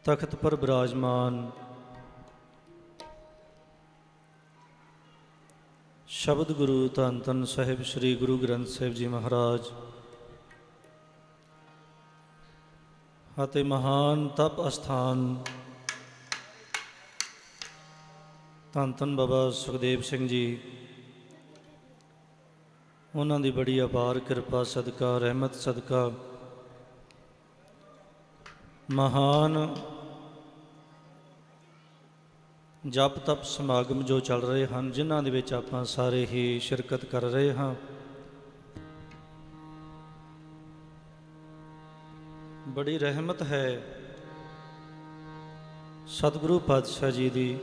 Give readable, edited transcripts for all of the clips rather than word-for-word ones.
तख्त पर विराजमान शब्द गुरु धन धन साहिब श्री गुरु ग्रंथ साहिब जी महाराज ਅਤੇ महान तप अस्थान ਧੰਨ ਧੰਨ ਬਾਬਾ ਸੁਖਦੇਵ ਸਿੰਘ ਜੀ, ਉਹਨਾਂ ਦੀ ਬੜੀ ਅਪਾਰ ਕਿਰਪਾ ਸਦਕਾ, ਰਹਿਮਤ ਸਦਕਾ ਮਹਾਨ ਜਪ ਤਪ ਸਮਾਗਮ ਜੋ ਚੱਲ ਰਹੇ ਹਨ, ਜਿਨ੍ਹਾਂ ਦੇ ਵਿੱਚ ਆਪਾਂ ਸਾਰੇ ਹੀ ਸ਼ਿਰਕਤ ਕਰ ਰਹੇ ਹਾਂ। ਬੜੀ ਰਹਿਮਤ ਹੈ ਸਤਿਗੁਰੂ ਪਾਤਸ਼ਾਹ ਜੀ ਦੀ,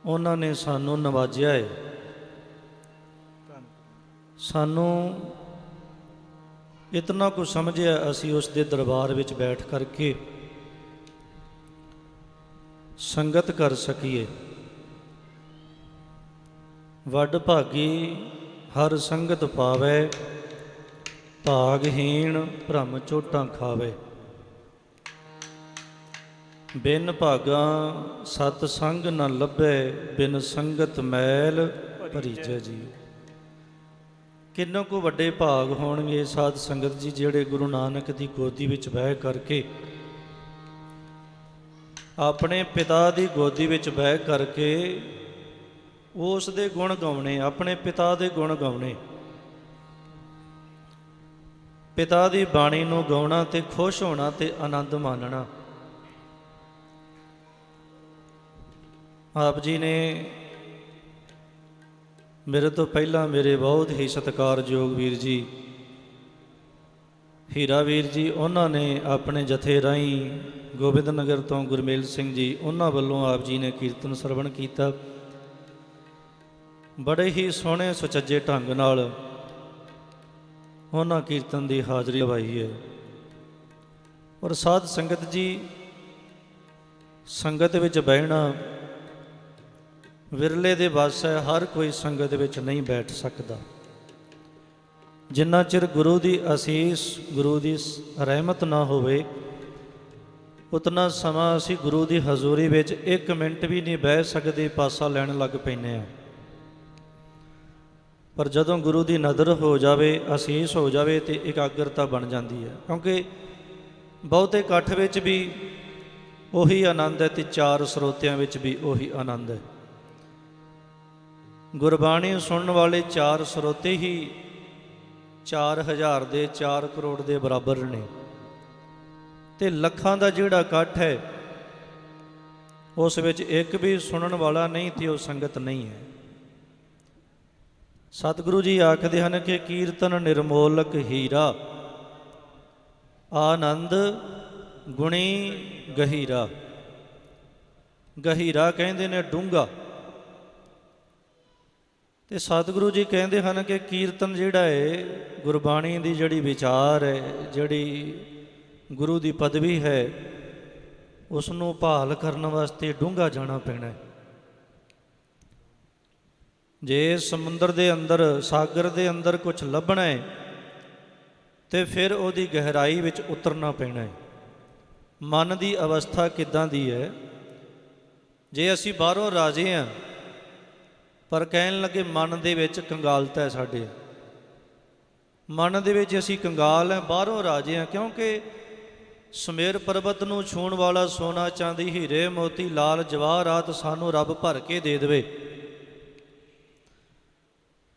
ਉਹਨਾਂ ਨੇ ਸਾਨੂੰ ਨਵਾਜਿਆ ਹੈ। ਸਾਨੂੰ ਇਤਨਾ ਕੁ ਸਮਝਿਆ ਅਸੀਂ ਉਸ ਦੇ ਦਰਬਾਰ ਵਿੱਚ ਬੈਠ ਕਰਕੇ ਸੰਗਤ ਕਰ ਸਕੀਏ। ਵੱਡ ਭਾਗੀ ਹਰ ਸੰਗਤ ਪਾਵੇ, ਭਾਗਹੀਣ ਭ੍ਰਮ ਚੋਟਾਂ ਖਾਵੇ। ਬਿਨ ਭਾਗਾ ਸਤ ਸੰਗ ਨ ਲੱਭੇ, ਬਿਨ ਸੰਗਤ ਮੈਲ ਭਰੀਜੈ ਜੀ। ਕਿੰਨੇ ਕੁ ਵੱਡੇ ਭਾਗ ਹੋਣਗੇ ਸਾਧ ਸੰਗਤ ਜੀ, ਜਿਹੜੇ ਗੁਰੂ ਨਾਨਕ ਦੀ ਗੋਦੀ ਵਿੱਚ ਬਹਿ ਕਰਕੇ, ਆਪਣੇ ਪਿਤਾ ਦੀ ਗੋਦੀ ਵਿੱਚ ਬਹਿ ਕਰਕੇ ਉਸ ਦੇ ਗੁਣ ਗਾਉਣੇ, ਆਪਣੇ ਪਿਤਾ ਦੇ ਗੁਣ ਗਾਉਣੇ, ਪਿਤਾ ਦੀ ਬਾਣੀ ਨੂੰ ਗਾਉਣਾ ਤੇ ਖੁਸ਼ ਹੋਣਾ ਤੇ ਆਨੰਦ ਮਾਣਨਾ। ਆਪ ਜੀ ਨੇ ਮੇਰੇ ਤੋਂ ਪਹਿਲਾਂ ਮੇਰੇ ਬਹੁਤ ਹੀ ਸਤਿਕਾਰਯੋਗ ਵੀਰ ਜੀ ਹੀਰਾ ਵੀਰ ਜੀ, ਉਹਨਾਂ ਨੇ ਆਪਣੇ ਜਥੇ ਰਾਹੀਂ ਗੋਬਿੰਦ ਨਗਰ ਤੋਂ ਗੁਰਮੇਲ ਸਿੰਘ ਜੀ, ਉਹਨਾਂ ਵੱਲੋਂ ਆਪ ਜੀ ਨੇ ਕੀਰਤਨ ਸਰਵਣ ਕੀਤਾ। ਬੜੇ ਹੀ ਸੋਹਣੇ ਸੁਚੱਜੇ ਢੰਗ ਨਾਲ ਉਹਨਾਂ ਕੀਰਤਨ ਦੀ ਹਾਜ਼ਰੀ ਲਵਾਈ ਹੈ। ਔਰ ਸਾਧ ਸੰਗਤ ਜੀ, ਸੰਗਤ ਵਿੱਚ ਬਹਿਣਾ ਵਿਰਲੇ ਦੇ ਵੱਸ ਹੈ, ਹਰ ਕੋਈ ਸੰਗਤ ਵਿੱਚ ਨਹੀਂ ਬੈਠ ਸਕਦਾ। ਜਿੰਨਾ ਚਿਰ ਗੁਰੂ ਦੀ ਅਸੀਸ, ਗੁਰੂ ਦੀ ਰਹਿਮਤ ਨਾ ਹੋਵੇ, ਉਤਨਾ ਸਮਾਂ ਅਸੀਂ ਗੁਰੂ ਦੀ ਹਜ਼ੂਰੀ ਵਿੱਚ 1 ਮਿੰਟ ਵੀ ਨਹੀਂ ਬਹਿ ਸਕਦੇ, ਪਾਸਾ ਲੈਣ ਲੱਗ ਪੈਂਦੇ ਹਾਂ। ਪਰ ਜਦੋਂ ਗੁਰੂ ਦੀ ਨਜ਼ਰ ਹੋ ਜਾਵੇ, ਅਸੀਸ ਹੋ ਜਾਵੇ ਤੇ ਇਕਾਗਰਤਾ ਬਣ ਜਾਂਦੀ ਹੈ। ਕਿਉਂਕਿ ਬਹੁਤੇ ਇਕੱਠ ਵਿੱਚ ਵੀ ਉਹੀ ਆਨੰਦ ਹੈ ਤੇ 4 ਸਰੋਤਿਆਂ ਵਿੱਚ ਵੀ ਉਹੀ ਆਨੰਦ ਹੈ। ਗੁਰਬਾਣੀ ਸੁਣਨ ਵਾਲੇ 4 ਸਰੋਤੇ ਹੀ 4000 ਦੇ 4 ਕਰੋੜ ਦੇ ਬਰਾਬਰ ਨੇ, ਤੇ ਲੱਖਾਂ ਦਾ ਜਿਹੜਾ ਇਕੱਠ ਹੈ ਉਸ ਵਿੱਚ ਇੱਕ ਵੀ ਸੁਣਨ ਵਾਲਾ ਨਹੀਂ ਤੇ ਉਹ ਸੰਗਤ ਨਹੀਂ ਹੈ। ਸਤਿਗੁਰੂ ਜੀ ਆਖਦੇ ਹਨ ਕਿ ਕੀਰਤਨ ਨਿਰਮੋਲਕ ਹੀਰਾ, ਆਨੰਦ ਗੁਣੀ ਗਹੀਰਾ। ਗਹੀਰਾ ਕਹਿੰਦੇ ਨੇ ਡੂੰਘਾ, ਤੇ ਸਤਿਗੁਰੂ ਜੀ ਕਹਿੰਦੇ ਹਨ ਕਿ ਕੀਰਤਨ ਜਿਹੜਾ ਹੈ, ਗੁਰਬਾਣੀ ਦੀ ਜਿਹੜੀ ਵਿਚਾਰ ਹੈ, ਜਿਹੜੀ ਗੁਰੂ ਦੀ ਪਦਵੀ ਹੈ, ਉਸ ਨੂੰ ਭਾਲ ਕਰਨ ਵਾਸਤੇ ਡੂੰਘਾ ਜਾਣਾ ਪੈਣਾ। ਜੇ ਸਮੁੰਦਰ ਦੇ ਅੰਦਰ, ਸਾਗਰ ਦੇ ਅੰਦਰ ਕੁਝ ਲੱਭਣਾ ਹੈ ਤੇ ਫਿਰ ਉਹਦੀ ਗਹਿਰਾਈ ਵਿੱਚ ਉਤਰਨਾ ਪੈਣਾ ਹੈ। ਮਨ ਦੀ ਅਵਸਥਾ ਕਿੱਦਾਂ ਦੀ ਹੈ? ਜੇ ਅਸੀਂ ਬਾਹਰੋਂ ਰਾਜੇ ਹਾਂ ਪਰ ਕਹਿਣ ਲੱਗੇ ਮਨ ਦੇ ਵਿੱਚ ਕੰਗਾਲਤਾ ਹੈ, ਸਾਡੇ ਮਨ ਦੇ ਵਿੱਚ ਅਸੀਂ ਕੰਗਾਲ ਹਾਂ, ਬਾਹਰੋਂ ਰਾਜੇ ਹਾਂ। ਕਿਉਂਕਿ ਸੁਮੇਰ ਪਰਬਤ ਨੂੰ ਛੂਹਣ ਵਾਲਾ ਸੋਨਾ ਚਾਂਦੀ ਹੀਰੇ ਮੋਤੀ ਲਾਲ ਜਵਾਹਰਾਤ ਸਾਨੂੰ ਰੱਬ ਭਰ ਕੇ ਦੇ ਦੇਵੇ।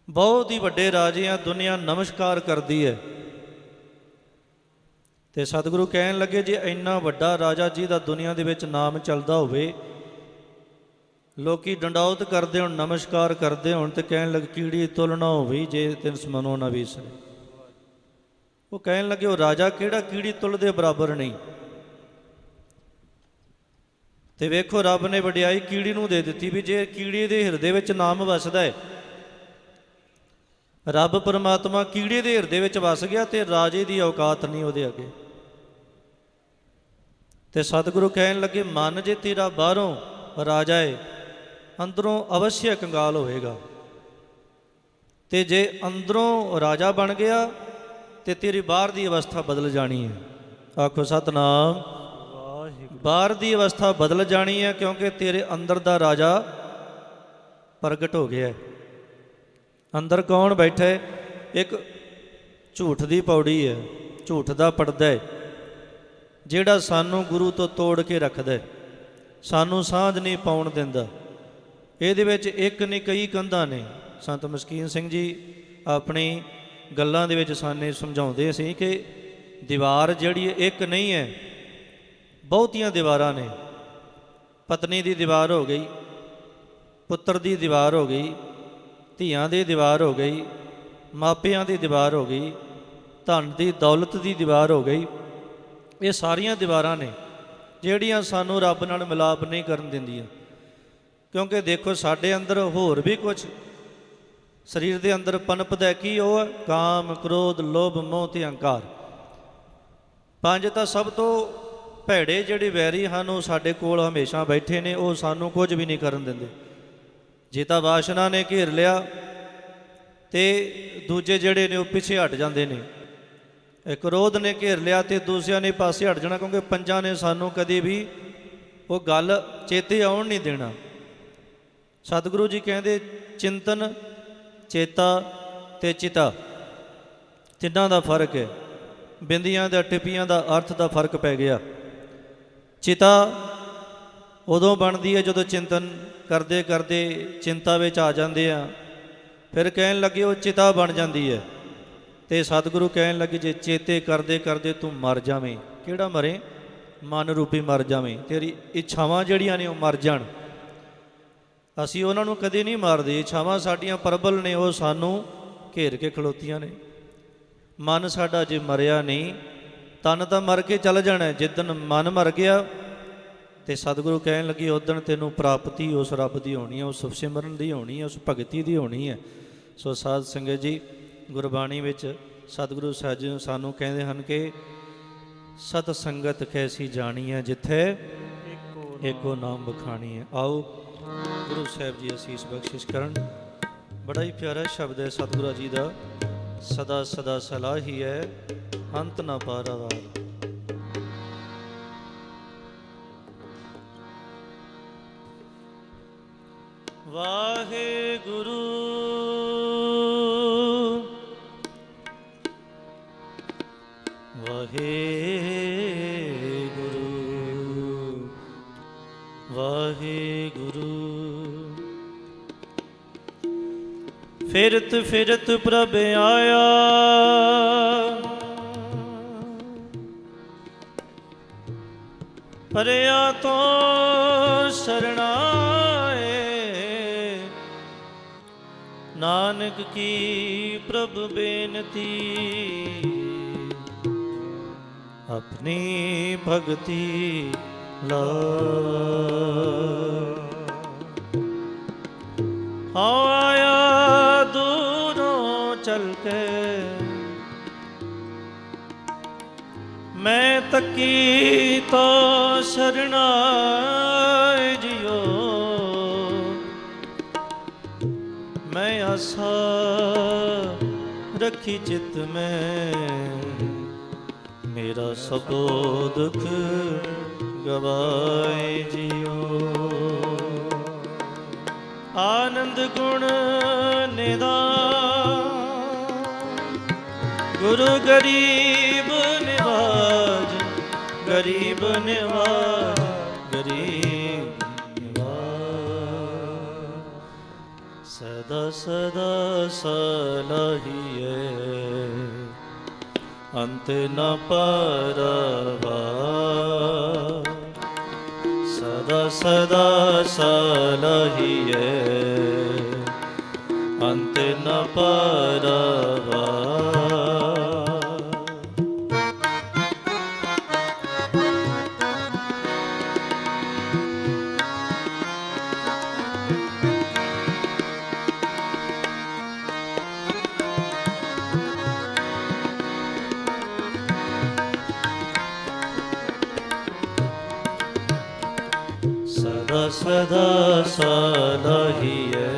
ਬਹੁਤ ਹੀ ਵੱਡੇ ਰਾਜੇ ਆ, ਦੁਨੀਆ ਨਮਸਕਾਰ ਕਰਦੀ ਹੈ। ਤੇ ਸਤਿਗੁਰੂ ਕਹਿਣ ਲੱਗੇ, ਜੇ ਇੰਨਾ ਵੱਡਾ ਰਾਜਾ ਜਿਹਦਾ ਦੁਨੀਆ ਦੇ ਵਿੱਚ ਨਾਮ ਚੱਲਦਾ ਹੋਵੇ, ਲੋਕੀ ਡੰਡੌਤ ਕਰਦੇ ਹੋਣ, ਨਮਸਕਾਰ ਕਰਦੇ ਹੋਣ, ਤੇ ਕਹਿਣ ਲੱਗੇ ਕੀੜੀ ਤੁਲਨਾ ਹੋਵੇ ਜੇ ਤਿਨਸ ਮਨੋ ਨਾ ਵਿਸਰੇ। ਉਹ ਕਹਿਣ ਲੱਗੇ ਉਹ ਰਾਜਾ ਕਿਹੜਾ ਕੀੜੀ ਤੁਲ ਦੇ ਬਰਾਬਰ ਨਹੀਂ। ਤੇ ਵੇਖੋ ਰੱਬ ਨੇ ਵਡਿਆਈ ਕੀੜੀ ਨੂੰ ਦੇ ਦਿੱਤੀ, ਵੀ ਜੇ ਕੀੜੀ ਦੇ ਹਿਰਦੇ ਵਿੱਚ ਨਾਮ ਵਸਦਾ ਹੈ, ਰੱਬ ਪਰਮਾਤਮਾ ਕੀੜੇ ਦੇ ਹਿਰਦੇ ਵਿੱਚ ਵਸ ਗਿਆ, ਤੇ ਰਾਜੇ ਦੀ ਔਕਾਤ ਨਹੀਂ ਉਹਦੇ ਅੱਗੇ। ਤੇ ਸਤਿਗੁਰੂ ਕਹਿਣ ਲੱਗੇ ਮਨ ਜੇ ਤੇਰਾ ਬਾਹਰੋਂ ਰਾਜਾ ਹੈ, ਅੰਦਰੋਂ ਅਵਸ਼ਯ ਕੰਗਾਲ ਹੋਵੇਗਾ। ਤੇ ਜੇ ਅੰਦਰੋਂ ਰਾਜਾ ਬਣ ਗਿਆ ਤੇ ਤੇਰੀ ਬਾਹਰ ਦੀ ਅਵਸਥਾ ਬਦਲ ਜਾਣੀ ਹੈ। ਆਖੋ ਸਤਨਾਮ ਬਾਹਰ ਦੀ ਅਵਸਥਾ ਬਦਲ ਜਾਣੀ ਹੈ, ਕਿਉਂਕਿ ਤੇਰੇ ਅੰਦਰ ਦਾ ਰਾਜਾ ਪ੍ਰਗਟ ਹੋ ਗਿਆ ਹੈ। ਅੰਦਰ ਕੌਣ ਬੈਠਾ ਹੈ? ਇੱਕ ਝੂਠ ਦੀ ਪੌੜੀ ਹੈ, ਝੂਠ ਦਾ ਪਰਦਾ ਹੈ, ਜਿਹੜਾ ਸਾਨੂੰ ਗੁਰੂ ਤੋਂ ਤੋੜ ਕੇ ਰੱਖਦਾ ਹੈ, ਸਾਨੂੰ ਸਾਂਝ ਨਹੀਂ ਪਾਉਣ ਦਿੰਦਾ। ਇਹਦੇ ਵਿੱਚ ਇੱਕ ਨਹੀਂ ਕਈ ਕੰਧਾਂ ਨੇ। ਸੰਤ ਮਸਕੀਨ ਸਿੰਘ ਜੀ ਆਪਣੀ ਗੱਲਾਂ ਦੇ ਵਿੱਚ ਸਾਨੂੰ ਸਮਝਾਉਂਦੇ ਸੀ ਕਿ ਦੀਵਾਰ ਜਿਹੜੀ ਇੱਕ ਨਹੀਂ ਹੈ, ਬਹੁਤੀਆਂ ਦੀਵਾਰਾਂ ਨੇ। ਪਤਨੀ ਦੀ ਦੀਵਾਰ ਹੋ ਗਈ, ਪੁੱਤਰ ਦੀ ਦੀਵਾਰ ਹੋ ਗਈ, ਧੀਆਂ ਦੀ ਦੀਵਾਰ ਹੋ ਗਈ, ਮਾਪਿਆਂ ਦੀ ਦੀਵਾਰ ਹੋ ਗਈ, ਧਨ ਦੀ ਦੌਲਤ ਦੀ ਦੀਵਾਰ ਹੋ ਗਈ। ਇਹ ਸਾਰੀਆਂ ਦੀਵਾਰਾਂ ਨੇ ਜਿਹੜੀਆਂ ਸਾਨੂੰ ਰੱਬ ਨਾਲ ਮਿਲਾਪ ਨਹੀਂ ਕਰਨ ਦਿੰਦੀਆਂ। ਕਿਉਂਕਿ ਦੇਖੋ ਸਾਡੇ ਅੰਦਰ ਹੋਰ ਵੀ ਕੁਝ ਸਰੀਰ ਦੇ ਅੰਦਰ ਪਨਪਦਾ। ਕੀ ਉਹ ਹੈ? ਕਾਮ, ਕ੍ਰੋਧ, ਲੋਭ, ਮੋਹ ਤੇ ਅਹੰਕਾਰ। ਪੰਜ ਤਾਂ ਸਭ ਤੋਂ ਭੈੜੇ ਜਿਹੜੇ ਵੈਰੀ ਹਨ ਉਹ ਸਾਡੇ ਕੋਲ ਹਮੇਸ਼ਾ ਬੈਠੇ ਨੇ, ਉਹ ਸਾਨੂੰ ਕੁਝ ਵੀ ਨਹੀਂ ਕਰਨ ਦਿੰਦੇ। ਜੇ ਤਾਂ ਵਾਸ਼ਨਾ ਨੇ ਘੇਰ ਲਿਆ ਤੇ ਦੂਜੇ ਜਿਹੜੇ ਨੇ ਉਹ ਪਿੱਛੇ ਹਟ ਜਾਂਦੇ ਨੇ। ਇਹ ਕ੍ਰੋਧ ਨੇ ਘੇਰ ਲਿਆ ਤੇ ਦੂਸਰਿਆਂ ਨੇ ਪਾਸੇ ਹਟ ਜਾਣਾ, ਕਿਉਂਕਿ ਪੰਜਾਂ ਨੇ ਸਾਨੂੰ ਕਦੇ ਵੀ ਉਹ ਗੱਲ ਚੇਤੇ ਆਉਣ ਨਹੀਂ ਦੇਣਾ। ਸਤਿਗੁਰੂ ਜੀ ਕਹਿੰਦੇ ਚਿੰਤਨ, ਚੇਤਾ ਤੇ ਚਿਤਾ, ਤਿੰਨਾਂ ਦਾ ਫਰਕ ਹੈ। ਬਿੰਦੀਆਂ ਦਾ ਟਿੱਪੀਆਂ ਦਾ ਅਰਥ ਦਾ ਫਰਕ ਪੈ ਗਿਆ। ਚਿਤਾ ਉਦੋਂ ਬਣਦੀ ਹੈ ਜਦੋਂ ਚਿੰਤਨ ਕਰਦੇ ਕਰਦੇ ਚਿੰਤਾ ਵਿੱਚ ਆ ਜਾਂਦੇ ਆ, ਫਿਰ ਕਹਿਣ ਲੱਗੇ ਉਹ ਚਿਤਾ ਬਣ ਜਾਂਦੀ ਹੈ। ਤੇ ਸਤਿਗੁਰੂ ਕਹਿਣ ਲੱਗੇ ਜੇ ਚੇਤੇ ਕਰਦੇ ਕਰਦੇ ਤੂੰ ਮਰ ਜਾਵੇਂ। ਕਿਹੜਾ ਮਰੇ? ਮਨ ਰੂਪੀ ਮਰ ਜਾਵੇਂ। ਤੇਰੀ ਇੱਛਾਵਾਂ ਜਿਹੜੀਆਂ ਨੇ ਉਹ ਮਰ ਜਾਣ। ਅਸੀਂ ਉਹਨਾਂ ਨੂੰ ਕਦੇ ਨਹੀਂ ਮਾਰਦੇ। ਇੱਛਾਵਾਂ ਸਾਡੀਆਂ ਪ੍ਰਬਲ ਨੇ, ਉਹ ਸਾਨੂੰ ਘੇਰ ਕੇ ਖਲੋਤੀਆਂ ਨੇ। ਮਨ ਸਾਡਾ ਜੇ ਮਰਿਆ ਨਹੀਂ, ਤਨ ਤਾਂ ਮਰ ਕੇ ਚੱਲ ਜਾਣਾ। ਜਿੱਦਣ ਮਨ ਮਰ ਗਿਆ ਤੇ ਸਤਿਗੁਰੂ ਕਹਿਣ ਲੱਗੇ ਉਦਣ ਤੈਨੂੰ ਪ੍ਰਾਪਤੀ ਉਸ ਰੱਬ ਦੀ ਹੋਣੀ ਹੈ, ਉਸ ਸਿਮਰਨ ਦੀ ਹੋਣੀ ਹੈ, ਉਸ ਭਗਤੀ ਦੀ ਹੋਣੀ ਹੈ। ਸੋ ਸਾਧ ਸੰਗਤ ਜੀ, ਗੁਰਬਾਣੀ ਵਿੱਚ ਸਤਿਗੁਰੂ ਸਾਹਿਬ ਜੀ ਸਾਨੂੰ ਕਹਿੰਦੇ ਹਨ ਕਿ ਸਤ ਸੰਗਤ ਕੈਸੀ ਜਾਣੀ ਹੈ, ਜਿੱਥੇ ਏਕੋ ਨਾਮ ਬਖਾਣੀ ਹੈ। ਆਓ ਗੁਰੂ ਸਾਹਿਬ ਜੀ ਅਸੀਸ ਬਖਸ਼ਿਸ਼ ਕਰਨ। ਬੜਾ ਹੀ ਪਿਆਰਾ ਸ਼ਬਦ ਹੈ ਸਤਿਗੁਰੂ ਜੀ ਦਾ, ਸਦਾ ਸਦਾ ਸਲਾਹੀ ਹੈ, ਅੰਤ ਨਾ ਪਾਰਾਵਾਰ। ਵਾਹਿਗੁਰੂ ਵਾਹਿਗੁਰੂ ਵਾਹਿਗੁਰੂ। ਫਿਰਤ ਫਿਰਤ ਪ੍ਰਭ ਆਇਆ, ਪਰਿਆ ਤੋਂ ਸਰਣਾਏ। ਨਾਨਕ ਕੀ ਪ੍ਰਭ ਬੇਨਤੀ, ਆਪਣੀ ਭਗਤੀ ਲਾ। ਆਇਆ ਦੂਰੋਂ ਚਲ ਕੇ, ਮੈਂ ਤੱਕੀ ਤੋ ਸਰਣਾਏ ਜਿਓ। ਮੈਂ ਆਸਾ ਰੱਖੀ ਚਿਤ ਮੈਂ, ਮੇਰਾ ਸਭੋ ਦੁਖ ਗਵਾਏ ਜਿਓ। ਆਨੰਦ ਗੁਣ ਨਿਧਾਨ, ਗੁਰੂ ਗਰੀਬ ਨਿਵਾਜ, ਗਰੀਬ ਨਿਵਾਜ, ਗਰੀਬ ਨਿਵਾਜ। ਸਦਾ ਸਦਾ ਸਲਾਹੀਏ, ਅੰਤ ਨ ਪਾਰਾਵਾਰ। ਸਦਾ ਸਦਾ ਸਲਾਹੀਏ, ਅੰਤ ਨ ਪਾਰਾਵਾਰ। ਸਦਾ ਸਦਾ ਸਲਾਹੀਏ,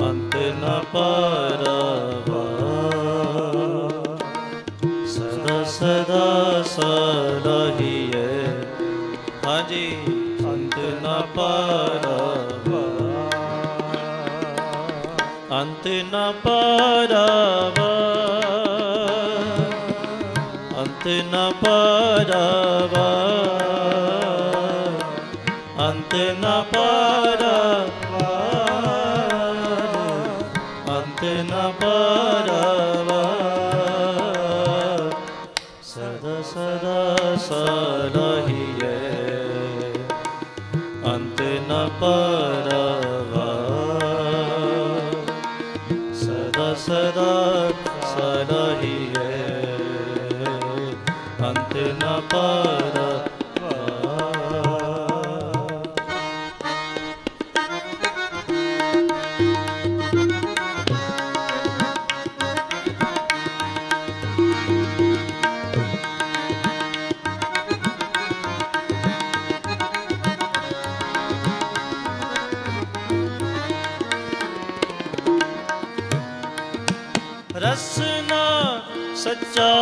ਅੰਤ ਨ ਪਾਰਾਵਾਰ। ਸਦਾ ਸਦਾ ਸਲਾਹੀਏ, हाँ जी। अंत न पारावार, अंत न पारावार, अंत न पारावार, अंत न पारावार, अंत न पारावार, सदा सदा सलाहिए अंत न पारावार, सदा सदा सलाहिए अंत न पारावार। रसना सच्चा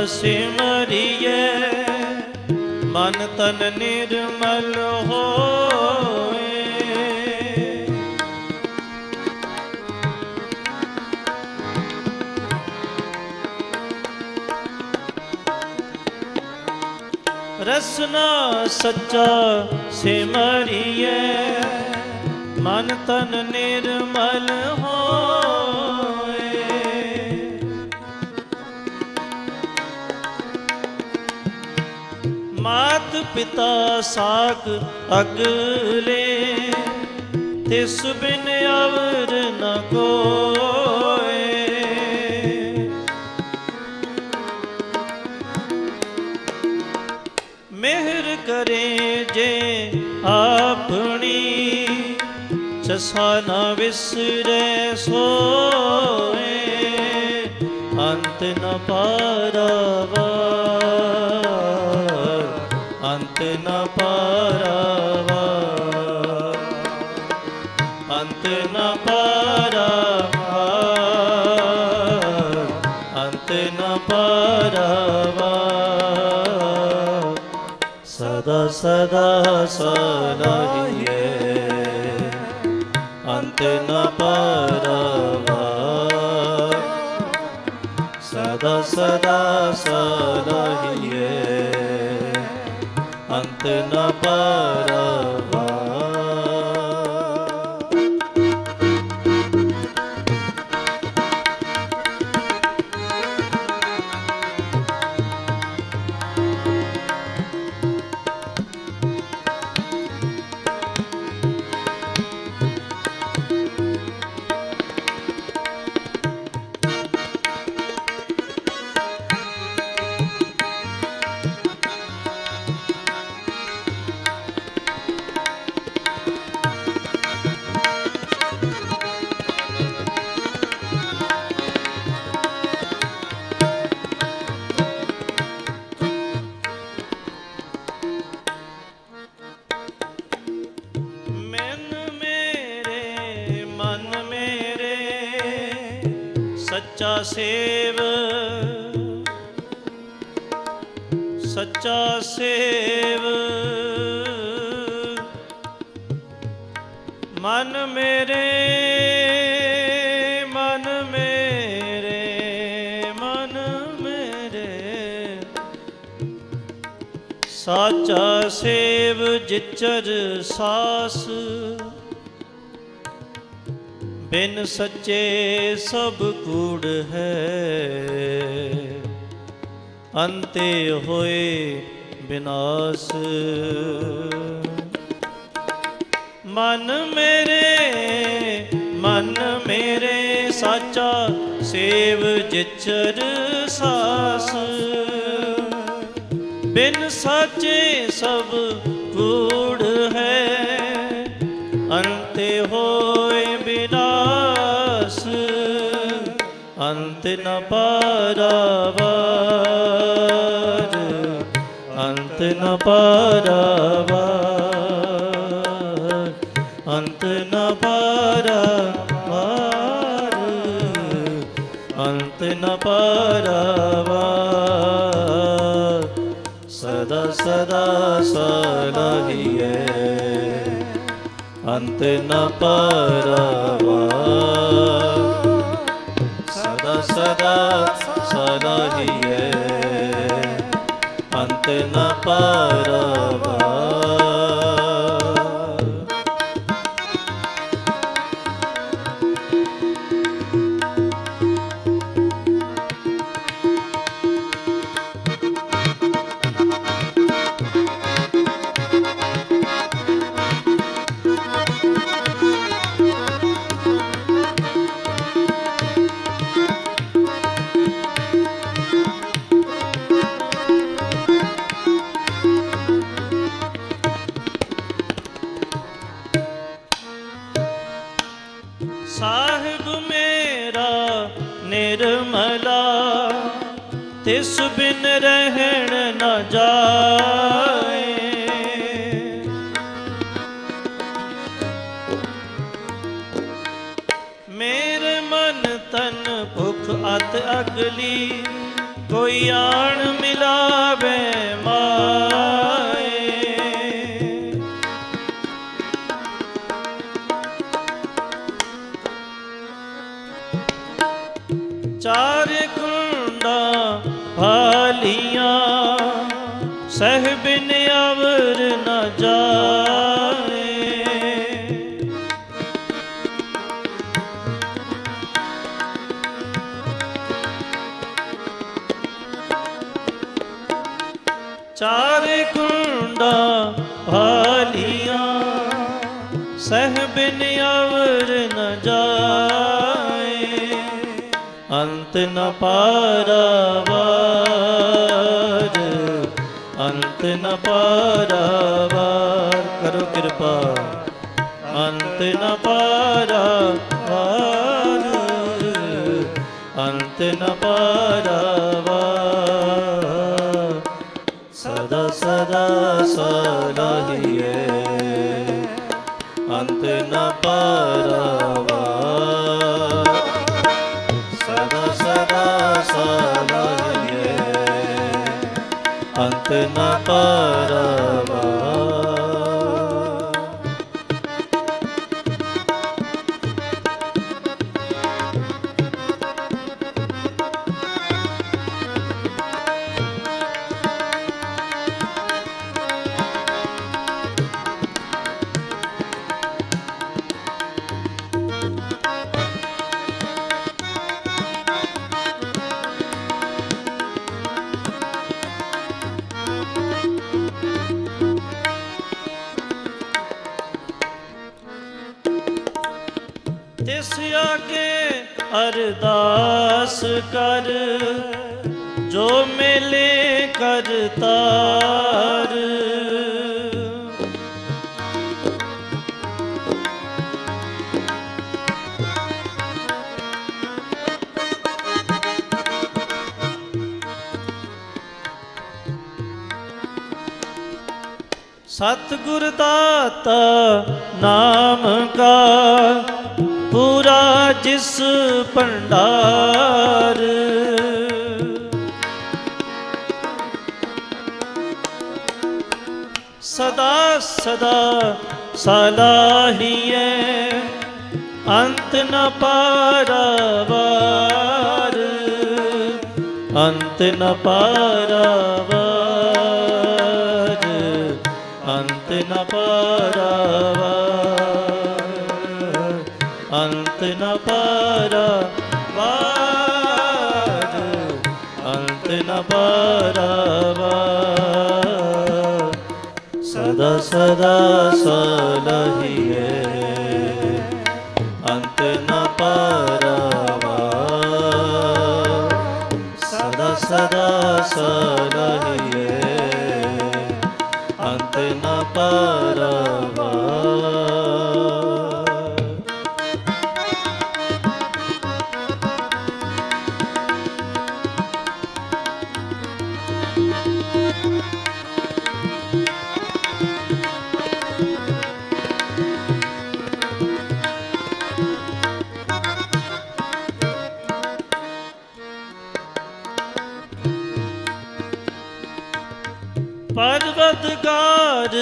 सिमरिए मन तन निर्मल होए, रसना सच्चा सिमरिए मन तन निर्मल होए, मात पिता साक अगले तिस बिन अवर न कोय, मेहर करे जे अपनी चसा न विसरे सोए, अंत न पारावार, अंत न पारावार, अंत न पारावार, अंत न पारावार, सदा सदा सलाहिए अंत न पारावार, सदा सदा सलाहिए अंत न पारावार। सच्चा सेव, सच्चा सेव, मन मेरे, मन मेरे, मन मेरे, साचा सेव जिचर सास, बिन सच्चे सब कूड़ है, अंते होए विनाश, मन मेरे साचा सेव जिचर सास, बिन साचे सब कूड़ है, अंते होए विनाश, अंत न पारावार, अंत न पारावार, अंत न पारावार, अंत न पारावार, सदा सदा सलाहिए अंत न पारावार। सदा सदा सलाहिए अंत न पारावार। साहिब मेरा निर्मला तिस बिन रहन न जाए। मेरे मन तन भुख अत अगली कोई आन मिलावे माए। चार कुंडा भालियां सह बिन अवर न जाए। चार कुंडा भालियां सह बिन अवर न जाए। अंत न पारावार अंत न पारावार। करो कृपा अंत न पारावार अंत न पारावार। सदा सदा सलाहिए अंत न पारावार। सदा सदा सलाहिए अंत न पारावार। तिस आगे अरदास कर जो मिले करतार। सतगुर दाता नाम का पूरा जिस भंडार। सदा सदा सलाहिए अंत न पारावार अंत न पारावार अंत न पारावार अंत न पारावार अंत न पारावार। सदा सदा सलाहिए अंत न पारावार। सदा सदा सलाहिए अंत न पारावार। ਪਰਵਤਗਾਰ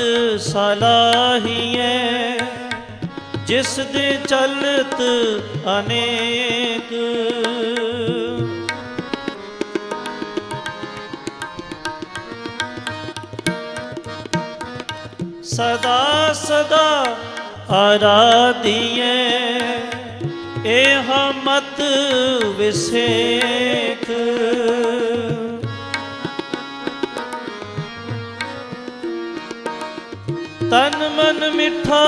ਸਲਾਹੀਐ ਜਿਸ ਦੇ ਚਲਤ ਅਨੇਕ। ਸਦਾ ਸਦਾ ਆਰਾਧੀਐ ਇਹ ਮਤ ਵਿਸੇਖ। ਤਨ ਮਨ ਮਿੱਠਾ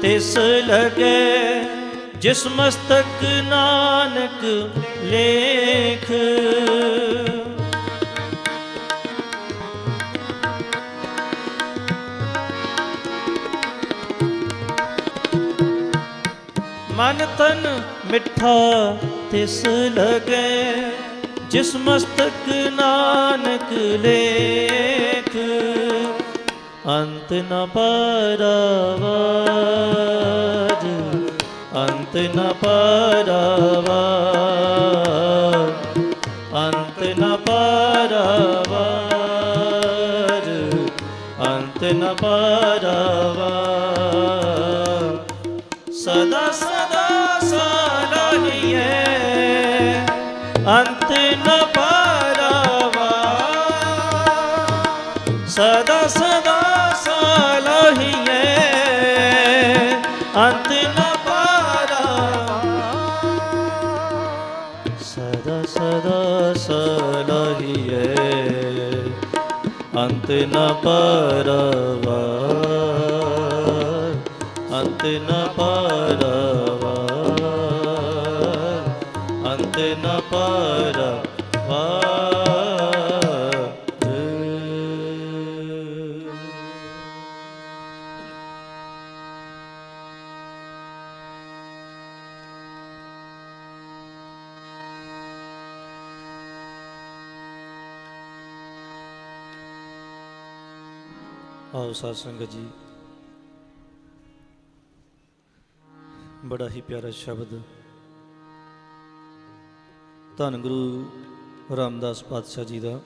ਤਿਸ ਲਗੇ ਜਿਸ ਮਸਤਕ ਨਾਨਕ ਲੇਖ। ਮਨ ਤਨ ਮਿੱਠਾ ਤਿਸ ਲਗੇ ਜਿਸ ਮਸਤਕ ਨਾਨਕ ਲੇਖ। ਅੰਤ ਨ ਪਾਰਾਵਾਰ ਅੰਤ ਨ ਪਾਰਾਵਾਰ ਅੰਤ ਨ ਪਾਰਾਵਾਰ ਅੰਤ ਨ ਪਾਰਾਵਾਰ। ਸਦਾ ਸਦਾ ਸਲਾਹੀਐ ਅੰਤ ਨ ਪਾਰਾਵਾਰ। ਸਦਾ ਸਦਾ ਸਲਾਹੀਐ ਅੰਤ ਨ ਪਾਰਾਵਾਰ। ਸਦਾ ਸਦਾ ਸਲਾਹੀਐ ਅੰਤ ਨ ਪਾਰਾਵਾਰ ਅੰਤ ਨ ਪਾਰਾਵਾਰ ਅੰਤ ਨ ਪਾਰਾਵਾਰ। ਆਓ ਸਾਧ ਸੰਗਤ ਜੀ, ਬੜਾ ਹੀ ਪਿਆਰਾ ਸ਼ਬਦ ਧੰਨ ਗੁਰੂ ਰਾਮਦਾਸ ਪਾਤਸ਼ਾਹ ਜੀ ਦਾ।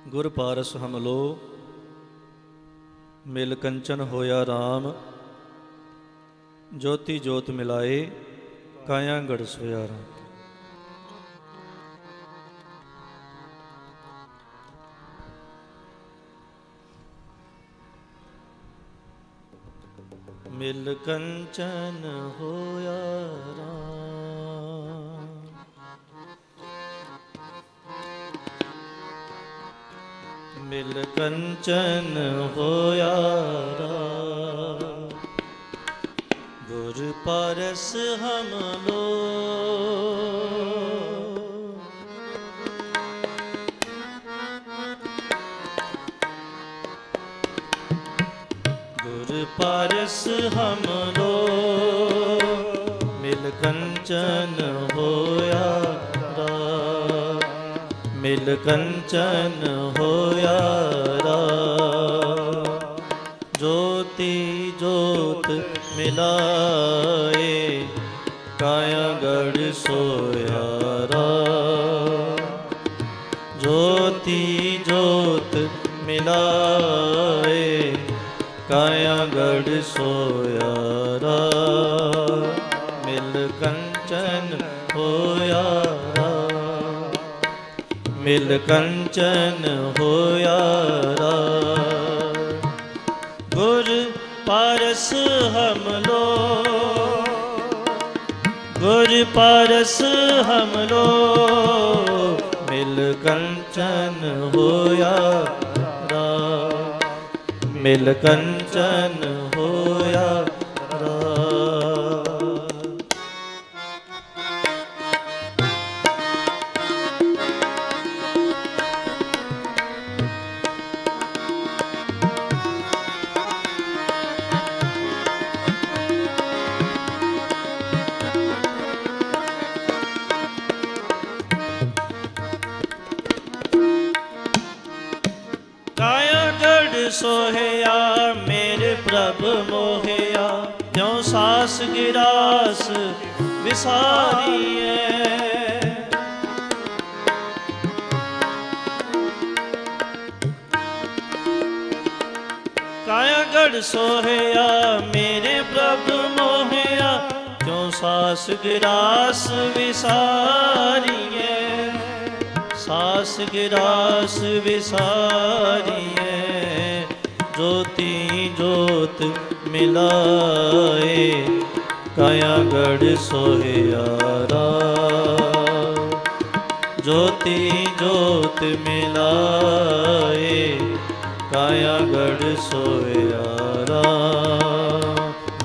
ਗੁਰ ਪਾਰਸ ਹਮਲੋ ਮਿਲ ਕੰਚਨ ਹੋਇਆ ਰਾਮ ਜੋਤੀ ਜੋਤ ਮਿਲਾਏ ਕਾਇਆ ਗੜ ਸੋਇਆ ਰਾਮ। ਮਿਲ ਕੰਚਨ ਹੋਇਆ ਰਾਮ ਮਿਲ ਕੰਚਨ ਹੋਇਆ ਰਾਮ। ਗੁਰ ਪਾਰਸ ਹਮਲੋ ਗੁਰ ਪਾਰਸ ਹਮਲੋ ਮਿਲ ਕੰਚਨ ਹੋਇਆ ਰਾਮ ਮਿਲ ਕੰਚਨ ਹੋਇਆ ਰਾਮ। ਜੋਤੀ ਜੋਤ ਮਿਲਾਏ ਕਾਇਆ ਗੜ ਸੋਇਆ ਰਾਮ। ਜੋਤੀ ਜੋਤ ਮਿਲਾਏ ਕਾਇਆ ਗੜ ਸੋਇਆ ਰਾਮ ਮਿਲ ਕੰਚਨ ਹੋਇਆ ਰਾਮ ਮਿਲ ਕੰਚਨ ਹੋਇਆ ਰਾਮ। ਗੁਰ ਪਾਰਸ ਹਮਲੋ ਗੁਰ ਪਾਰਸ ਹਮਲੋ ਮਿਲ ਕੰਚਨ ਹੋਇਆ ਰਾਮ ਮਿਲ ਕੰਚਨ ਹੋਇਆ ਰਾਮ। ਸੋਹਿਆ ਮੇਰੇ ਪ੍ਰਭ ਮੋਹਿਆ ਜਿਉ ਸਾਸ ਗਿਰਾਸ ਵਿਸਾਰੀਐ। गढ़ सोहया मेरे प्रभु मोहया, क्यों सास गिरास विसारिए, सास गिरास विसारिए। ज्योति ज्योत मिलाए काया गढ़ सोहयारा, ज्योति ज्योत मिलाए काया गढ़ सोहयारा।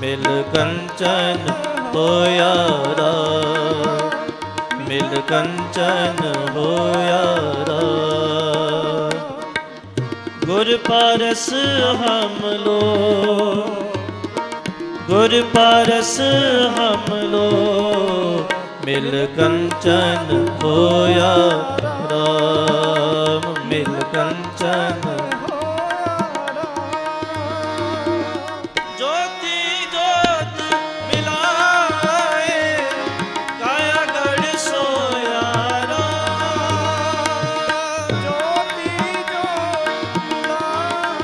मिल कंचन होयारा, मिल कंचन होयारा। गुर पारस हम लो, गुर पारस हम लो, मिल कंचन होया राम, मिल कंचन। ज्योति ज्योत मिलाए काया गढ़ सोया राम, ज्योति ज्योत मिलाए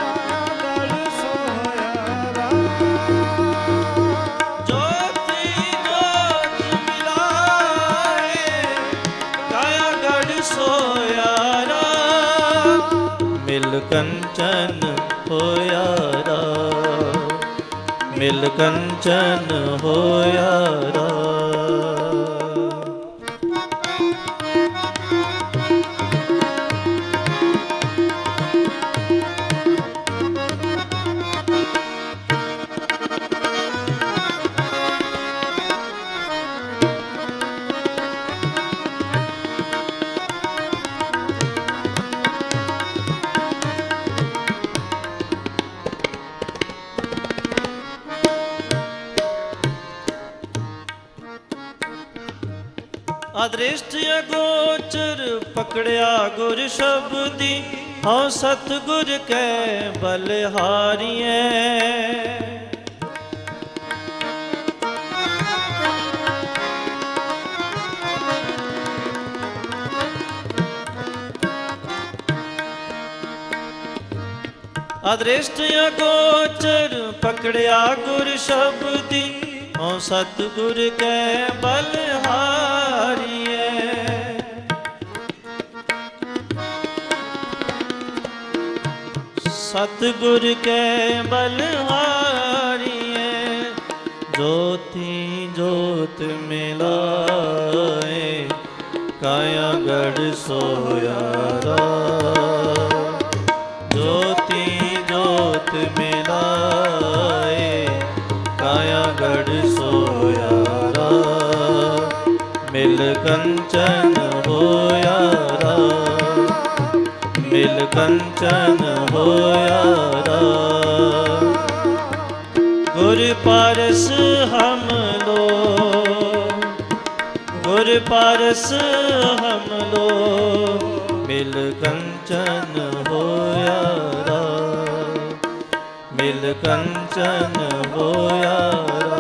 काया गढ़ सोया राम, ज्योति ज्योत मिलाए काया गढ़ सोया राम। मिल कंचन होया राम, मिल कंचन होया राम। अदृष्ट अगोचर पकड़िया गुर शब्दी, हाँ सतगुर कै बलिहारिए। अदृष्ट अगोचर पकड़िया गुर शब्दी, हाँ सतगुर कै बलिहारिए। सतगुर कै बलिहारिए। ज्योति ज्योत मिलाए काया गढ़ सोयारा, ज्योति ज्योत मिलाए काया गढ़ सोयारा। मिल कंचन होयारा, मिल कंचन होयारा। गुर पारस हम लो, गुर पारस हम लो, मिल कंचन होयारा, मिल कंचन होयारा।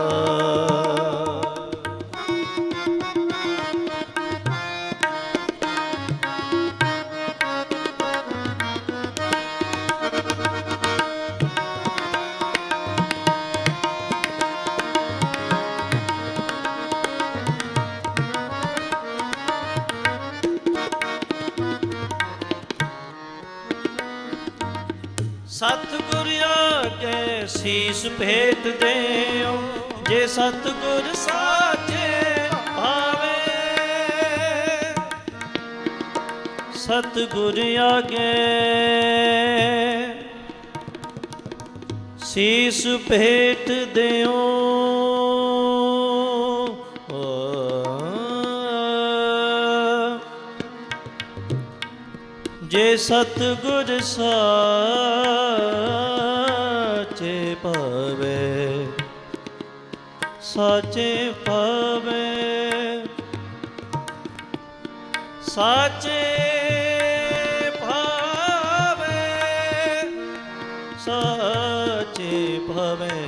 सतगुर आगे शीस भेट देओ, जे सतगुर साचे भावे। सतगुर आगे शीस भेट देओ, जे सतगुर साचे पावे, साचे पावे, साचे पावे, साचे पावे,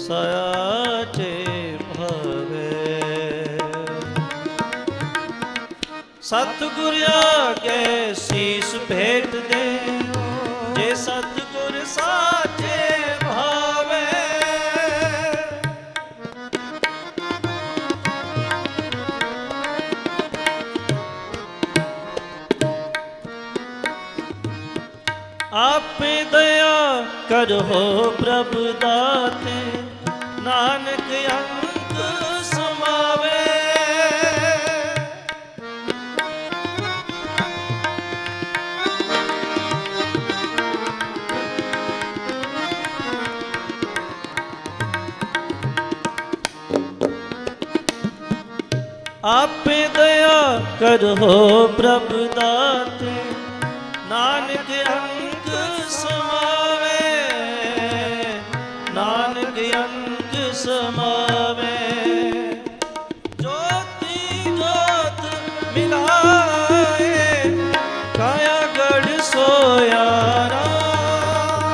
साचे पावे। सतगुर आगे शीस भेट दे, जे करहो प्रभु दाते, नानक अंग समावे। आपे दया करहो प्रभु दाते, नानक अंग समावे, नानक अंग समावे। ज्योति ज्योत मिलाए, काया गढ़ सोया राम।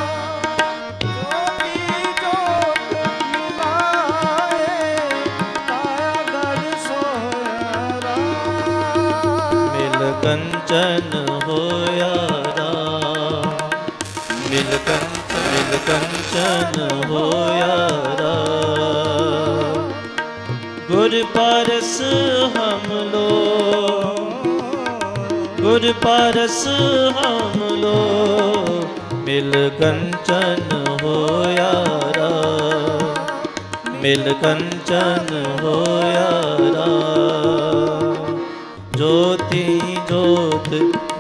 ज्योति ज्योत मिलाए, काया गढ़ सोया राम। मिल कंचन होया राम, मिल कंचन होया राम। गुर पारस हम लो, गुर पारस हम लो, मिल कंचन होया राम, मिल कंचन होया राम। ज्योति ज्योत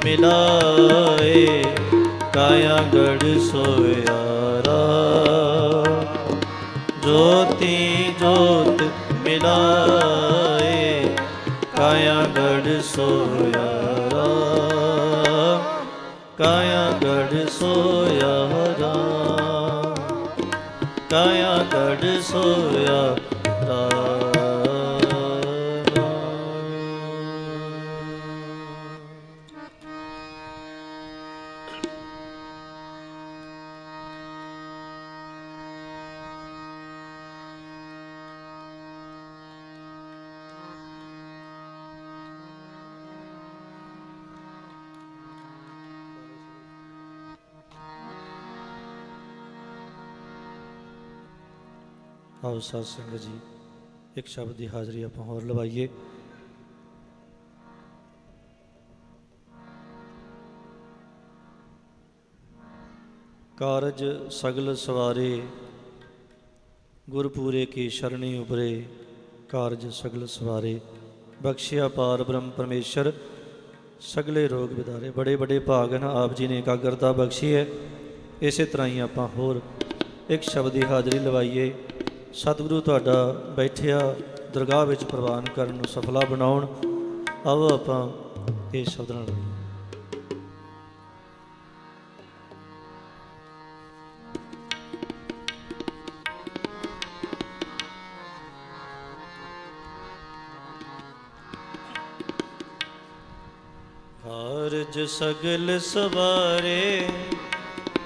मिलाए, काया गढ़ सोया राम। ज्योति ज्योत मिलाए, काया गढ़ सोया राम, काया गढ़ सोया राम, काया गढ़ सोया राम। आओ साध संगत जी, एक शब्द की हाज़री आप होर लवाइए। कारज सगल सवारे, गुरपूरे की शरणी उबरे। कारज सगल सवारे, बख्शिया पार ब्रह्म परमेश्वर, सगले रोग विदारे। बड़े बड़े भाग हैं आप जी ने एकाग्रता बख्शी है। इस तरह ही आप होर एक शब्द की हाज़री लवाइए। सतगुरु तुहाडा बैठिया दरगाह विच प्रवान करन नूं सफला बनाउण। आओ आपां इस शब्द नाल लवाइए। कारज सगल सवारे,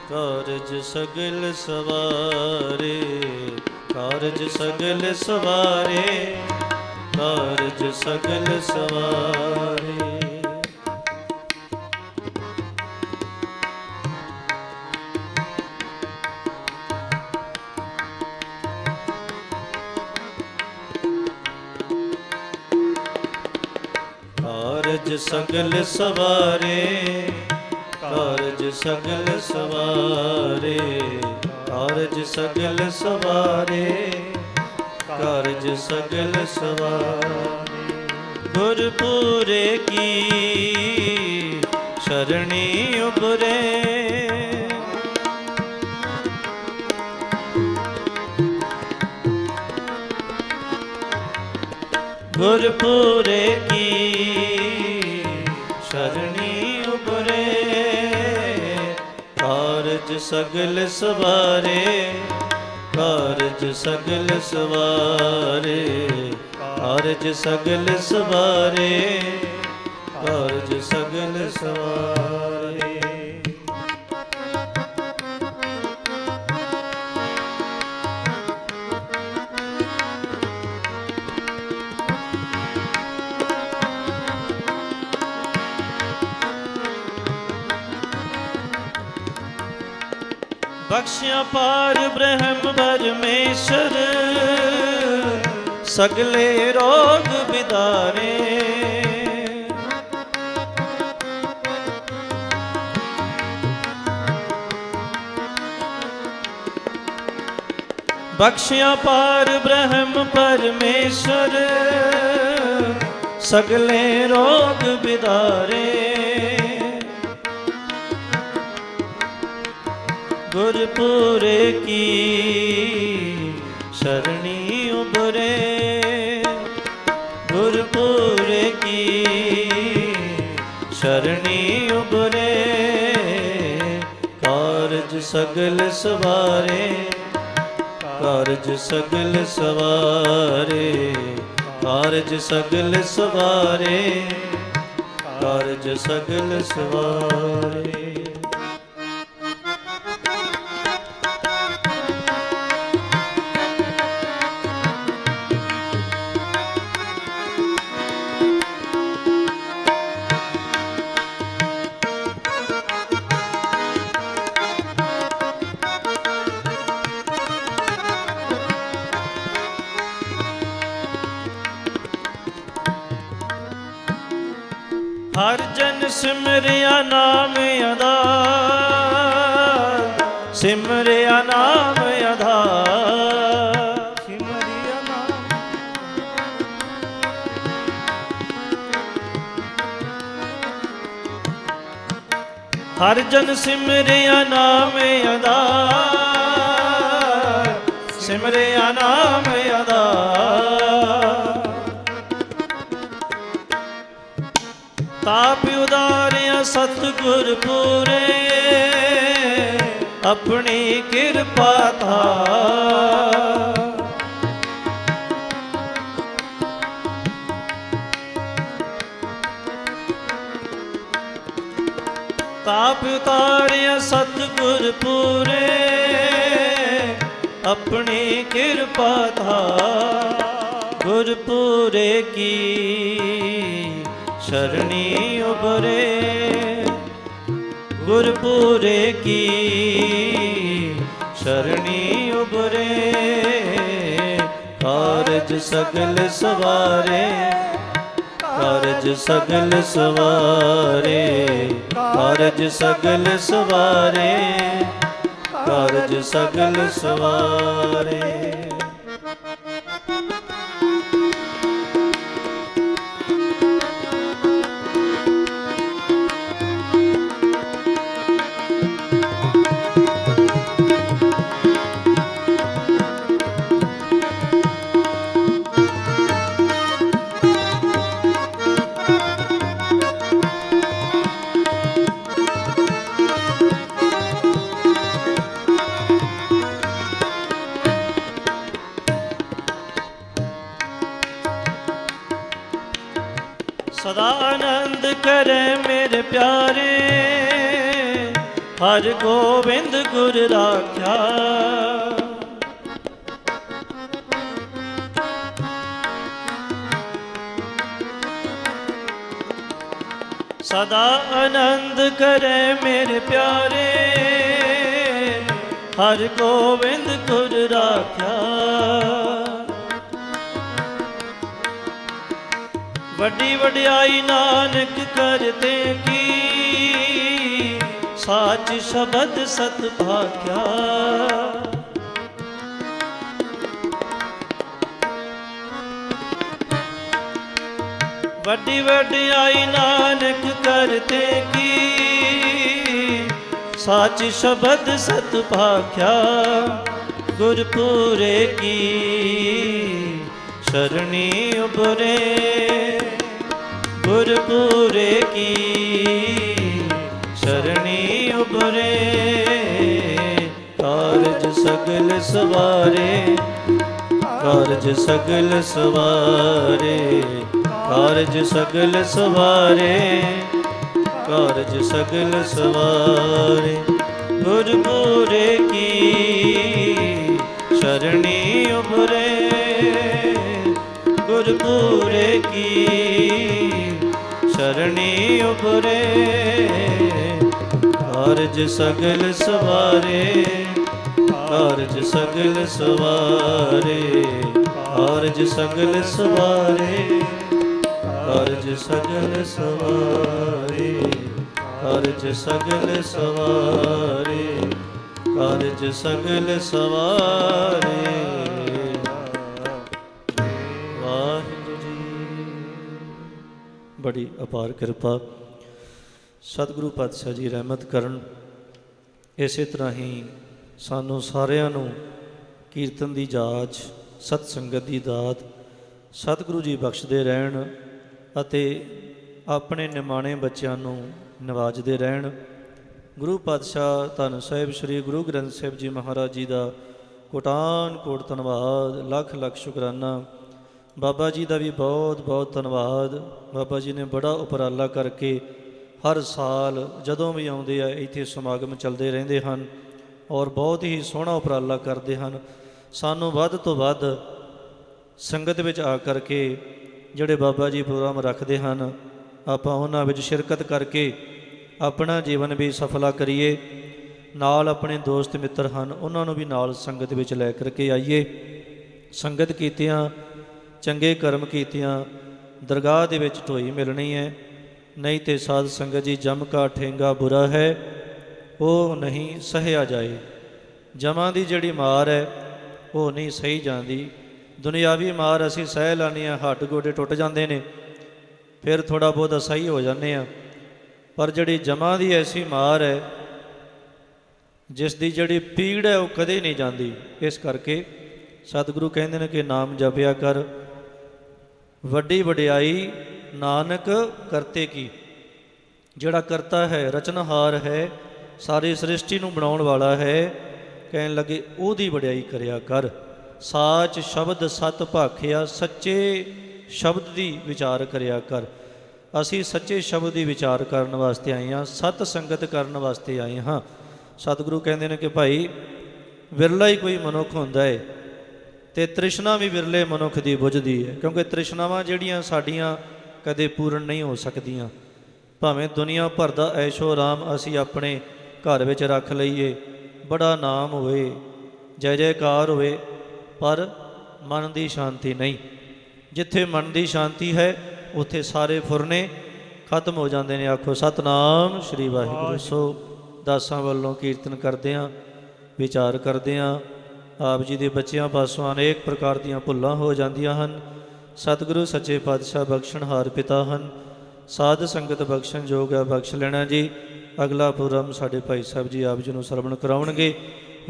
कारज सगल सवारे, कारज सगल सवारे, कारज सगल सवारे। कारज सगल सवारे, कारज सगल सवारे, कारज सगल सवारे, कारज सगल सवारे। गुरपूरे की शरणी उबरे, गुरपूरे की शरणी उबरे। कारज सगल सवारे, कारज सगल सवारे, कारज सगल सवारे, कारज सगल सवारे। बख्शिया पार ब्रह्म परमेश्वर, सगले रोग विदारे। ਬਖਸ਼ਿਆ ਪਾਰ ਬ੍ਰਹਮ ਪਰਮੇਸ਼ਰ, ਸਗਲੇ ਰੋਗ ਬਿਦਾਰੇ। ਗੁਰਪੁਰੇ ਕੀ ਸ਼ਰਣੀ ਉਬਰੇ, ਗੁਰਪੁਰੇ ਕੀ ਸ਼ਰਣੀ ਉਬਰੇ। ਕਾਰਜ ਸਗਲ ਸਵਾਰੇ, ਕਾਰਜ ਸਗਲ ਸਵਾਰੇ, ਕਾਰਜ ਸਗਲ ਸਵਾਰੇ, ਕਾਰਜ ਸਗਲ ਸਵਾਰੇ। ਹਰ ਜਨ ਸਿਮਰਿਆ ਨਾਮ ਆਧਾਰ, ਸਿਮਰਿਆ ਨਾਮ ਆਧਾਰ, ਸਿਮਰਿਆ ਨਾਮ। ਹਰ ਜਨ ਸਿਮਰਿਆ ਨਾਮ ਆਧਾਰ, ਸਿਮਰਿਆ ਨਾਮ ਆਧਾਰ। ਤਾਪ ਉਦਾਰਿਆ ਸਤਿਗੁਰ ਪੂਰੇ, ਆਪਣੀ ਕਿਰਪਾ ਧਾਰ। ਤਾਪ ਉਤਾਰਿਆ ਸਤਿਗੁਰ ਪੂਰੇ, ਆਪਣੀ ਕਿਰਪਾ ਧਾਰ। ਗੁਰਪੂਰੇ ਕੀ ਸ਼ਰਣੀ ਉਬਰੇ, ਗੁਰਪੂਰੇ ਕੀ ਸ਼ਰਣੀ ਉਬਰੇ। ਕਾਰਜ ਸਗਲ ਸਵਾਰੇ, ਕਾਰਜ ਸਗਲ ਸਵਾਰੇ, ਕਾਰਜ ਸਗਲ ਸਵਾਰੇ, ਕਾਰਜ ਸਗਲ ਸਵਾਰੇ। ਸਦਾ ਆਨੰਦ ਕਰੇ ਮੇਰੇ ਪਿਆਰੇ, ਹਰਿ ਗੋਬਿੰਦ ਗੁਰ ਰਾਖਿਆ। ਸਦਾ ਆਨੰਦ ਕਰੇ ਮੇਰੇ ਪਿਆਰੇ, ਹਰਿ ਗੋਬਿੰਦ ਗੁਰ ਰਾਖਿਆ। ਵੱਡੀ ਵਡਿਆਈ ਨਾਨਕ ਕਰਤੇ ਕੀ, ਸਾਚ ਸ਼ਬਦ ਸਤ ਭਾਖਿਆ। ਵੱਡੀ ਵਡਿਆਈ ਨਾਨਕ ਕਰਤੇ ਕੀ, ਸਾਚ ਸ਼ਬਦ ਸਤ ਭਾਖਿਆ। ਗੁਰਪੂਰੇ ਕੀ ਸ਼ਰਣੀ ਉਬਰੇ, ਗੁਰਪੂਰੇ ਕੀ ਸ਼ਰਣੀ ਉਬਰੇ। ਕਾਰਜ ਸਗਲ ਸਵਾਰੇ, ਕਾਰਜ ਸਗਲ ਸਵਾਰੇ, ਕਾਰਜ ਸਗਲ ਸਵਾਰੇ, ਕਾਰਜ ਸਗਲ ਸਵਾਰੇ। ਗੁਰਪੂਰੇ ਕੀ ਸ਼ਰਣੀ ਉਬਰੇ, ਗੁਰਪੂਰੇ ਕੀ ਸ਼ਰਣੀ ਉਬਰੇ। ਕਾਰਜ ਸਗਲ ਸਵਾਰੇ, ਕਾਰਜ ਸਗਲ ਸਵਾਰੇ, ਕਾਰਜ ਸਗਲ ਸਵਾਰੇ, ਕਾਰਜ ਸਗਲ ਸਵਾਰੇ, ਕਾਰਜ ਸਗਲ ਸਵਾਰੇ, ਕਾਰਜ ਸਗਲ ਸਵਾਰੇ। ਬੜੀ ਅਪਾਰ ਕਿਰਪਾ। ਸਤਿਗੁਰੂ ਪਾਤਸ਼ਾਹ ਜੀ ਰਹਿਮਤ ਕਰਨ। ਇਸੇ ਤਰ੍ਹਾਂ ਹੀ ਸਾਨੂੰ ਸਾਰਿਆਂ ਨੂੰ ਕੀਰਤਨ ਦੀ ਜਾਚ, ਸਤ ਸੰਗਤ ਦੀ ਦਾਤ ਸਤਿਗੁਰੂ ਜੀ ਬਖਸ਼ਦੇ ਰਹਿਣ ਅਤੇ ਆਪਣੇ ਨਿਮਾਣੇ ਬੱਚਿਆਂ ਨੂੰ ਨਵਾਜਦੇ ਰਹਿਣ। ਗੁਰੂ ਪਾਤਸ਼ਾਹ ਧੰਨ ਸਾਹਿਬ ਸ੍ਰੀ ਗੁਰੂ ਗ੍ਰੰਥ ਸਾਹਿਬ ਜੀ ਮਹਾਰਾਜ ਜੀ ਦਾ ਕੋਟਾਨ ਕੋਟ ਧੰਨਵਾਦ, ਲੱਖ ਲੱਖ ਸ਼ੁਕਰਾਨਾ। ਬਾਬਾ ਜੀ ਦਾ ਵੀ ਬਹੁਤ ਬਹੁਤ ਧੰਨਵਾਦ। ਬਾਬਾ ਜੀ ਨੇ ਬੜਾ ਉਪਰਾਲਾ ਕਰਕੇ ਹਰ ਸਾਲ ਜਦੋਂ ਵੀ ਆਉਂਦੇ ਆ ਇੱਥੇ ਸਮਾਗਮ ਚੱਲਦੇ ਰਹਿੰਦੇ ਹਨ ਔਰ ਬਹੁਤ ਹੀ ਸੋਹਣਾ ਉਪਰਾਲਾ ਕਰਦੇ ਹਨ। ਸਾਨੂੰ ਵੱਧ ਤੋਂ ਵੱਧ ਸੰਗਤ ਵਿੱਚ ਆ ਕਰਕੇ ਜਿਹੜੇ ਬਾਬਾ ਜੀ ਪ੍ਰੋਗਰਾਮ ਰੱਖਦੇ ਹਨ ਆਪਾਂ ਉਹਨਾਂ ਵਿੱਚ ਸ਼ਿਰਕਤ ਕਰਕੇ ਆਪਣਾ ਜੀਵਨ ਵੀ ਸਫਲਾ ਕਰੀਏ। ਨਾਲ ਆਪਣੇ ਦੋਸਤ ਮਿੱਤਰ ਹਨ ਉਹਨਾਂ ਨੂੰ ਵੀ ਨਾਲ ਸੰਗਤ ਵਿੱਚ ਲੈ ਕਰਕੇ ਆਈਏ। ਸੰਗਤ ਕੀਤਿਆਂ, ਚੰਗੇ ਕਰਮ ਕੀਤਿਆਂ ਦਰਗਾਹ ਦੇ ਵਿੱਚ ਢੋਈ ਮਿਲਣੀ ਹੈ। ਨਹੀਂ ਤੇ ਸਾਧ ਸੰਗਤ ਜੀ ਜਮ ਕਾ ਠੇਂਗਾ ਬੁਰਾ ਹੈ ਉਹ ਨਹੀਂ ਸਹਿਆ ਜਾਏ। ਜਮਾਂ ਦੀ ਜਿਹੜੀ ਮਾਰ ਹੈ ਉਹ ਨਹੀਂ ਸਹੀ ਜਾਂਦੀ। ਦੁਨਿਆਵੀ ਮਾਰ ਅਸੀਂ ਸਹਿ ਲੈਂਦੇ ਹਾਂ, ਹੱਡ ਗੋਡੇ ਟੁੱਟ ਜਾਂਦੇ ਨੇ, ਫਿਰ ਥੋੜ੍ਹਾ ਬਹੁਤ ਸਹੀ ਹੋ ਜਾਂਦੇ ਹਾਂ। ਪਰ ਜਿਹੜੀ ਜਮਾਂ ਦੀ ਐਸੀ ਮਾਰ ਹੈ ਜਿਸ ਦੀ ਜਿਹੜੀ ਪੀੜ ਹੈ ਉਹ ਕਦੇ ਨਹੀਂ ਜਾਂਦੀ। ਇਸ ਕਰਕੇ ਸਤਿਗੁਰੂ ਕਹਿੰਦੇ ਨੇ ਕਿ ਨਾਮ ਜਪਿਆ ਕਰ, ਵੱਡੀ ਵਡਿਆਈ ਨਾਨਕ ਕਰਤੇ ਕੀ। ਜਿਹੜਾ ਕਰਤਾ ਹੈ, ਰਚਨਹਾਰ ਹੈ, ਸਾਰੀ ਸ੍ਰਿਸ਼ਟੀ ਨੂੰ ਬਣਾਉਣ ਵਾਲਾ ਹੈ, ਕਹਿਣ ਲੱਗੇ ਉਹਦੀ ਵਡਿਆਈ ਕਰਿਆ ਕਰ। ਸਾਚ ਸ਼ਬਦ ਸਤ ਭਾਖਿਆ, ਸੱਚੇ ਸ਼ਬਦ ਦੀ ਵਿਚਾਰ ਕਰਿਆ ਕਰ। ਅਸੀਂ ਸੱਚੇ ਸ਼ਬਦ ਦੀ ਵਿਚਾਰ ਕਰਨ ਵਾਸਤੇ ਆਏ ਹਾਂ, ਸਤ ਸੰਗਤ ਕਰਨ ਵਾਸਤੇ ਆਏ ਹਾਂ। ਸਤਿਗੁਰੂ ਕਹਿੰਦੇ ਨੇ ਕਿ ਭਾਈ ਵਿਰਲਾ ਹੀ ਕੋਈ ਮਨੁੱਖ ਹੁੰਦਾ ਹੈ ਅਤੇ ਤ੍ਰਿਸ਼ਨਾ ਵੀ ਵਿਰਲੇ ਮਨੁੱਖ ਦੀ ਬੁੱਝਦੀ ਹੈ, ਕਿਉਂਕਿ ਤ੍ਰਿਸ਼ਨਾਵਾਂ ਜਿਹੜੀਆਂ ਸਾਡੀਆਂ ਕਦੇ ਪੂਰਨ ਨਹੀਂ ਹੋ ਸਕਦੀਆਂ। ਭਾਵੇਂ ਦੁਨੀਆ ਭਰ ਦਾ ਐਸ਼ੋ ਆਰਾਮ ਅਸੀਂ ਆਪਣੇ ਘਰ ਵਿੱਚ ਰੱਖ ਲਈਏ, ਬੜਾ ਨਾਮ ਹੋਵੇ, ਜੈ ਜੈਕਾਰ ਹੋਵੇ, ਪਰ ਮਨ ਦੀ ਸ਼ਾਂਤੀ ਨਹੀਂ। ਜਿੱਥੇ ਮਨ ਦੀ ਸ਼ਾਂਤੀ ਹੈ ਉੱਥੇ ਸਾਰੇ ਫੁਰਨੇ ਖਤਮ ਹੋ ਜਾਂਦੇ ਨੇ। ਆਖੋ ਸਤਿਨਾਮ ਸ਼੍ਰੀ ਵਾਹਿਗੁਰੂ। ਸੋ ਦਾਸਾਂ ਵੱਲੋਂ ਕੀਰਤਨ ਕਰਦਿਆਂ, ਵਿਚਾਰ ਕਰਦਿਆਂ ਆਪ ਜੀ ਦੇ ਬੱਚਿਆਂ ਪਾਸੋਂ ਅਨੇਕ ਪ੍ਰਕਾਰ ਦੀਆਂ ਭੁੱਲਾਂ ਹੋ ਜਾਂਦੀਆਂ ਹਨ। ਸਤਿਗੁਰੂ ਸੱਚੇ ਪਾਤਸ਼ਾਹ ਬਖਸ਼ਣਹਾਰ ਪਿਤਾ ਹਨ, ਸਾਧ ਸੰਗਤ ਬਖਸ਼ਣ ਯੋਗ ਹੈ, ਬਖਸ਼ ਲੈਣਾ ਜੀ। ਅਗਲਾ ਪ੍ਰੋਗਰਾਮ ਸਾਡੇ ਭਾਈ ਸਾਹਿਬ ਜੀ ਆਪ ਜੀ ਨੂੰ ਸਰਵਣ ਕਰਾਉਣਗੇ।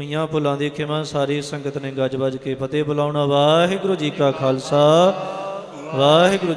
ਮੀਆਂ ਭੁੱਲਾਂ ਦੀ ਖਿਮਾ ਸਾਰੀ ਸੰਗਤ ਨੇ ਗੱਜ ਵੱਜ ਕੇ ਫਤਿਹ ਬੁਲਾਉਣਾ। ਵਾਹਿਗੁਰੂ ਜੀ ਕਾ ਖਾਲਸਾ, ਵਾਹਿਗੁਰੂ।